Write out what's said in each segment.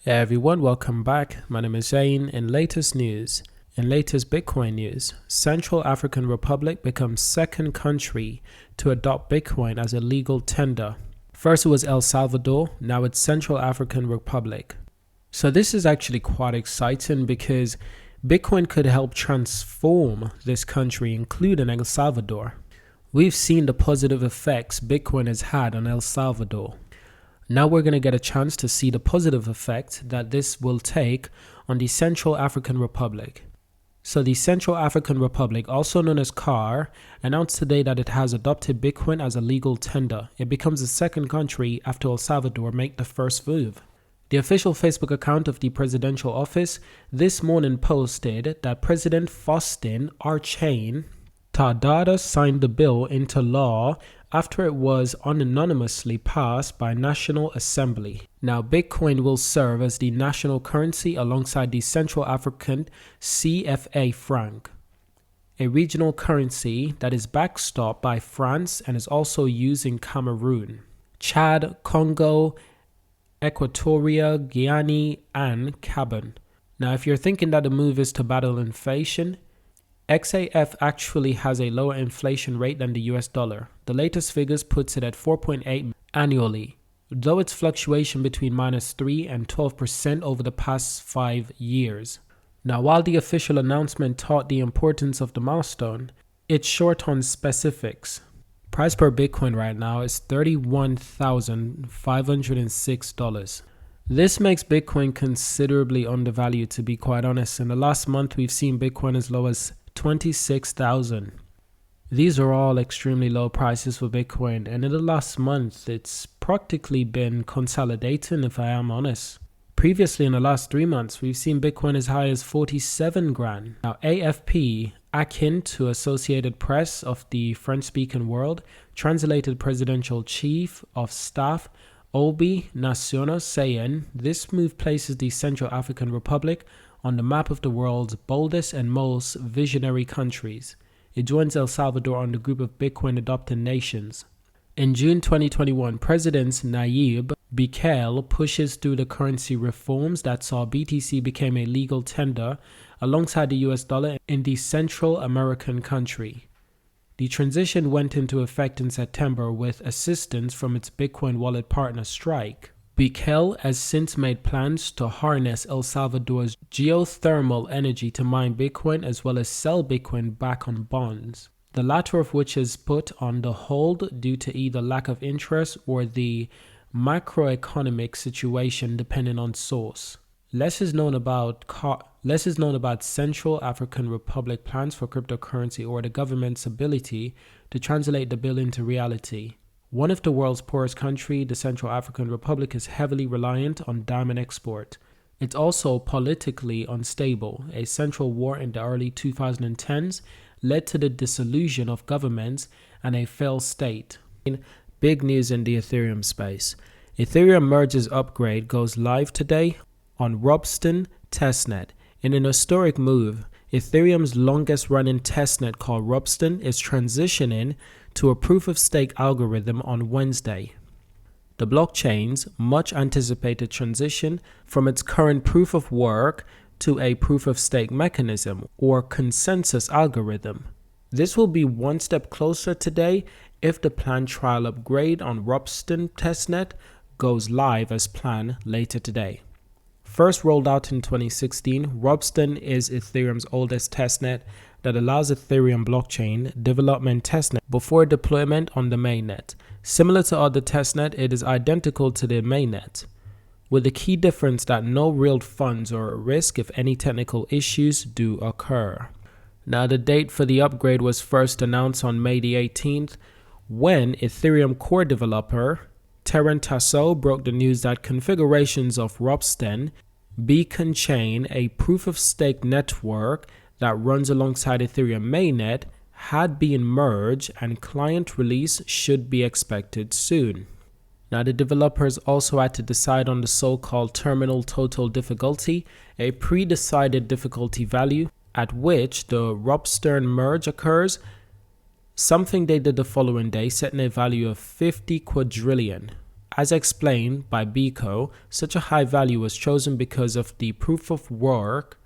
Hey everyone, welcome back. My name is Zane. In latest Bitcoin news, Central African Republic becomes second country to adopt Bitcoin as a legal tender. First it was El Salvador, now it's Central African Republic. So this is actually quite exciting because Bitcoin could help transform this country, including El Salvador. We've seen the positive effects Bitcoin has had on El Salvador. Now we're going to get a chance to see the positive effect that this will take on the Central African Republic. So the Central African Republic, also known as CAR, announced today that it has adopted Bitcoin as a legal tender. It becomes the second country after El Salvador make the first move. The official Facebook account of the presidential office this morning posted that President Faustin Archange Touadéra signed the bill into law after it was anonymously passed by National Assembly. Now, Bitcoin will serve as the national currency alongside the Central African CFA franc, a regional currency that is backstopped by France and is also used in Cameroon, Chad, Congo, Equatoria, Guinea, and Gabon. Now, if you're thinking that the move is to battle inflation, XAF actually has a lower inflation rate than the US dollar. The latest figures puts it at 4.8 annually, though its fluctuation between -3 and 12% over the past 5 years. Now, while the official announcement taught the importance of the milestone, it's short on specifics. Price per Bitcoin right now is $31,506. This makes Bitcoin considerably undervalued, to be quite honest. In the last month, we've seen Bitcoin as low as 26,000. These are all extremely low prices for Bitcoin, and in the last month it's practically been consolidating, if I am honest. Previously, in the last 3 months, we've seen Bitcoin as high as 47 grand. Now, AFP, akin to Associated Press of the French-speaking world, translated Presidential Chief of Staff Obi Nasiono saying this move places the Central African Republic on the map of the world's boldest and most visionary countries. It joins El Salvador on the group of Bitcoin-adopting nations. In June 2021, President Nayib Bukele pushes through the currency reforms that saw BTC become a legal tender alongside the US dollar in the Central American country. The transition went into effect in September with assistance from its Bitcoin wallet partner Strike. Bukele has since made plans to harness El Salvador's geothermal energy to mine Bitcoin as well as sell Bitcoin back on bonds, the latter of which is put on the hold due to either lack of interest or the macroeconomic situation depending on source. Less is known about Central African Republic plans for cryptocurrency or the government's ability to translate the bill into reality. One of the world's poorest countries, the Central African Republic, is heavily reliant on diamond export. It's also politically unstable. A central war in the early 2010s led to the dissolution of governments and a failed state. Big news in the Ethereum space. Ethereum merges upgrade goes live today on Ropsten testnet. In an historic move, Ethereum's longest-running testnet called Ropsten is transitioning to a proof-of-stake algorithm on Wednesday. The blockchain's much-anticipated transition from its current proof-of-work to a proof-of-stake mechanism or consensus algorithm. This will be one step closer today if the planned trial upgrade on Ropsten testnet goes live as planned later today. First rolled out in 2016, Ropsten is Ethereum's oldest testnet that allows Ethereum blockchain development testnet before deployment on the mainnet. Similar to other testnet, it is identical to the mainnet, with the key difference that no real funds are at risk if any technical issues do occur. Now, the date for the upgrade was first announced on May the 18th, when Ethereum core developer Terran Tasso broke the news that configurations of Ropsten Beacon Chain, a proof-of-stake network that runs alongside Ethereum mainnet, had been merged and client release should be expected soon. Now, the developers also had to decide on the so-called terminal total difficulty, a pre-decided difficulty value at which the Ropsten merge occurs, something they did the following day, setting a value of 50 quadrillion. As explained by Biko, such a high value was chosen because of the proof of work,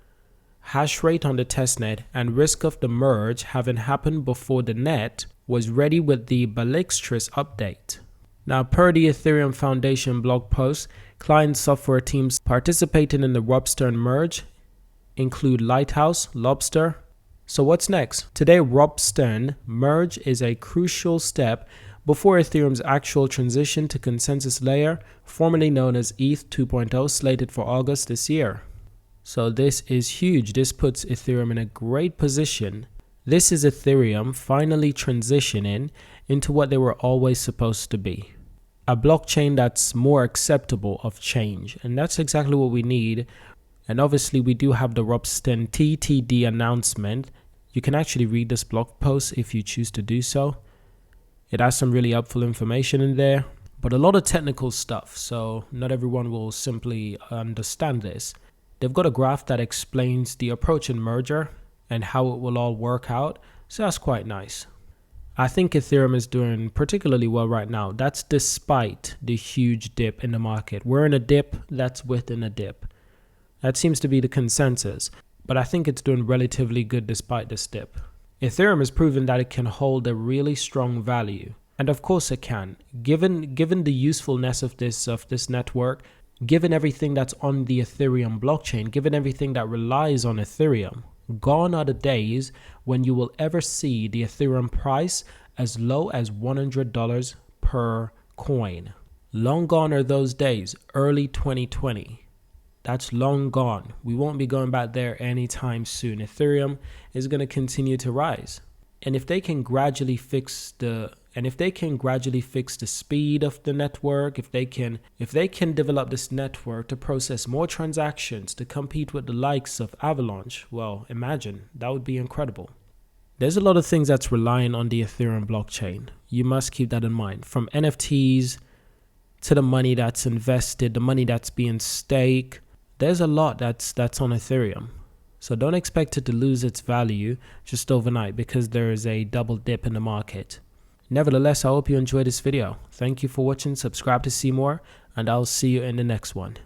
hash rate on the testnet, and risk of the merge having happened before the net was ready with the Ballixtris update. Now, per the Ethereum Foundation blog post, client software teams participating in the Rob Stern merge include Lighthouse, Lobster. So what's next? Today, Rob Stern merge is a crucial step before Ethereum's actual transition to consensus layer, formerly known as ETH 2.0, slated for August this year. So this is huge. This puts Ethereum in a great position. This is Ethereum finally transitioning into what they were always supposed to be. A blockchain that's more acceptable of change. And that's exactly what we need. And obviously we do have the Rob Stern TTD announcement. You can actually read this blog post if you choose to do so. It has some really helpful information in there, but a lot of technical stuff. So not everyone will simply understand this. They've got a graph that explains the approach in merger and how it will all work out. So that's quite nice. I think Ethereum is doing particularly well right now. That's despite the huge dip in the market. We're in a dip that's within a dip. That seems to be the consensus, but I think it's doing relatively good despite this dip. Ethereum has proven that it can hold a really strong value. And of course it can. Given the usefulness of this network, given everything that's on the Ethereum blockchain, given everything that relies on Ethereum, gone are the days when you will ever see the Ethereum price as low as $100 per coin. Long gone are those days, early 2020. That's long gone. We won't be going back there anytime soon. Ethereum is going to continue to rise. And if they can gradually fix the speed of the network, if they can develop this network to process more transactions to compete with the likes of Avalanche, well, imagine, that would be incredible. There's a lot of things that's relying on the Ethereum blockchain. You must keep that in mind. From NFTs to the money that's invested, the money that's being staked. There's a lot that's on Ethereum. So don't expect it to lose its value just overnight because there is a double dip in the market. Nevertheless, I hope you enjoyed this video. Thank you for watching, subscribe to see more, and I'll see you in the next one.